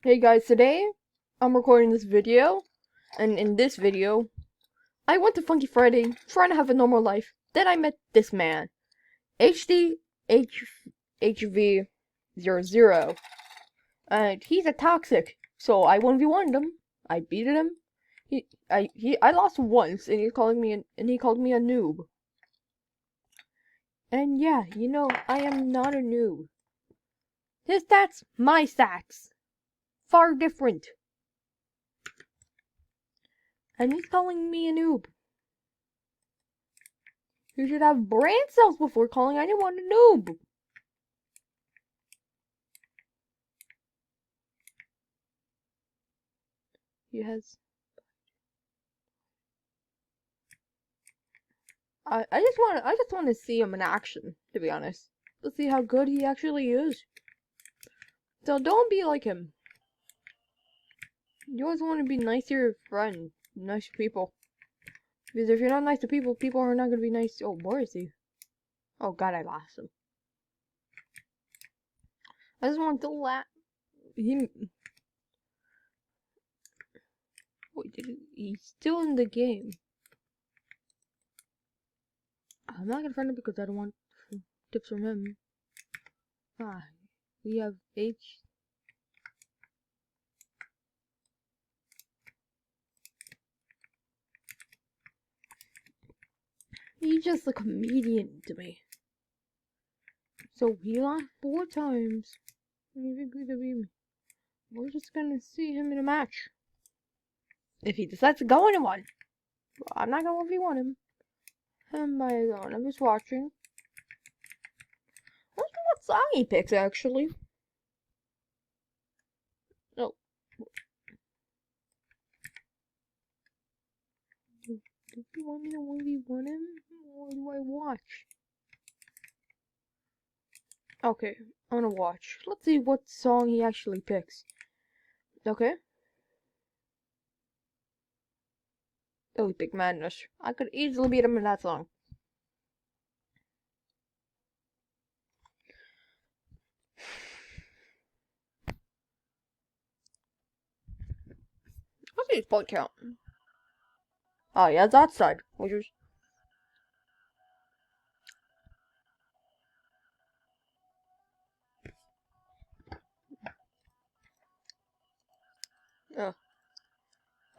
Hey guys, today I'm recording this video, and in this video, I went to Funky Friday trying to have a normal life. Then I met this man, HDHV00, and he's a toxic. So I 1v1'd him. I beat him. I lost once, and he called me a noob. And yeah, I am not a noob. His stats, my stats, far different. And he's calling me a noob. You should have brain cells before calling anyone a noob. He has. I just want to see him in action. To be honest, let's see how good he actually is. So don't be like him. You always want to be nice to your friend, nice to people. Because if you're not nice to people, people are not gonna be nice. Oh, where is he? Oh God, I lost him. I just want to laugh. He. Wait, he's still in the game. I'm not gonna friend him because I don't want tips from him. Ah, we have H. He's just a comedian to me. So he lost 4 times. We're just gonna see him in a match. If he decides to go into one, I'm not gonna 1v1 him. Him by his own. I'm just watching. Let's see what song he picks, actually. Oh. Do you want me to 1v1 him? Or do I watch? Okay, I'm gonna watch. Let's see what song he actually picks. Okay. Oh, he picked Madness. I could easily beat him in that song. What's his point count? Oh, yeah, it's outside. Which is.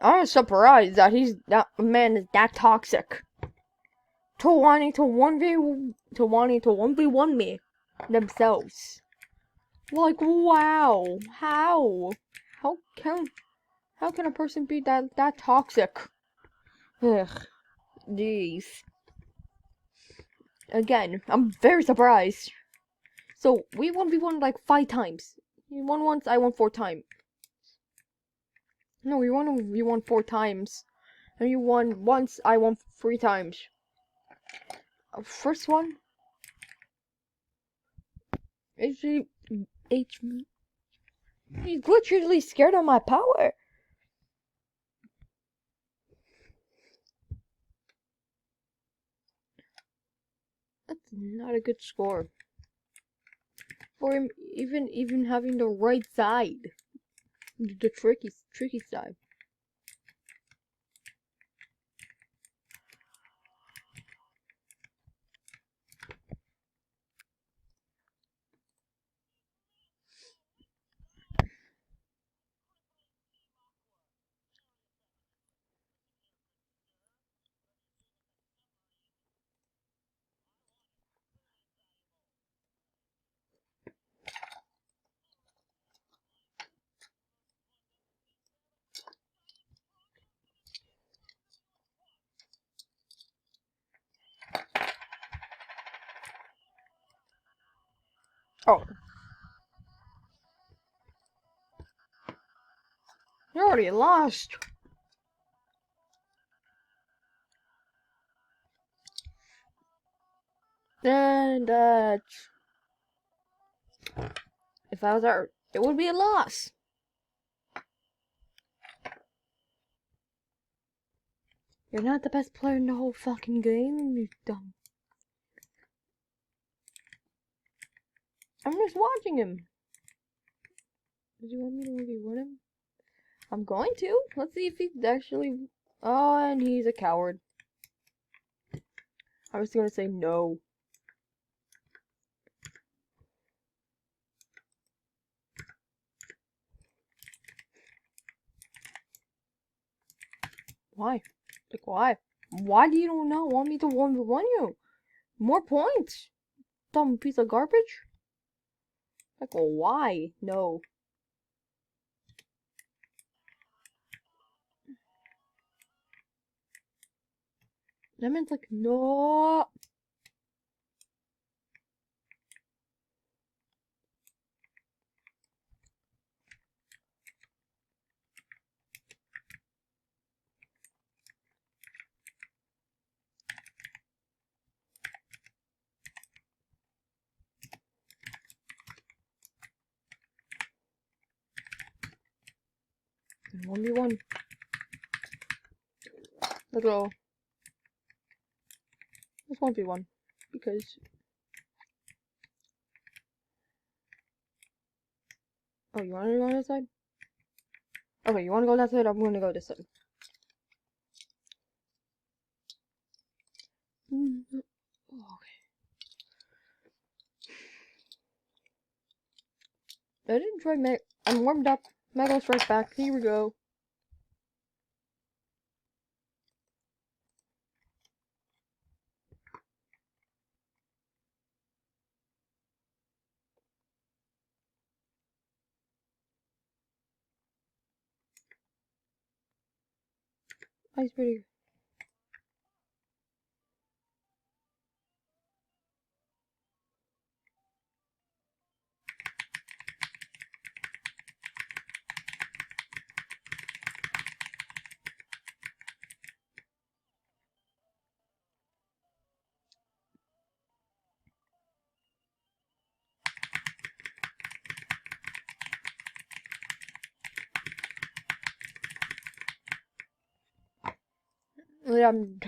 I'm surprised that that man is that toxic. To wanting to 1v1 me themselves. Like, wow. How can how can a person be that toxic? Ugh. Jeez. Again, I'm very surprised. So we 1v1 like 5 times. You won once, I won 4 times. No, we won 4 times. And you won once, I won 3 times. First one. He's literally scared of my power. That's not a good score. For him even having the right side. The tricky side. Oh. You already lost. And if I was there, it would be a loss. You're not the best player in the whole fucking game, you dumb. I'm just watching him. Does he want me to 1v1 him? I'm going to. Let's see if he's actually... Oh, and he's a coward. I was gonna say no. Why? Like, why? Why do you not want me to 1v1 you? More points! Dumb piece of garbage? Like, why? No. That means, like, no. And 1v1. Let's go. Let's 1v1. Because... Oh, you wanna go on this side? Okay, you wanna go that side? I'm gonna go this side. Okay. I didn't try I'm warmed up. Mega Strike back. Here we go. Ice pretty. I'm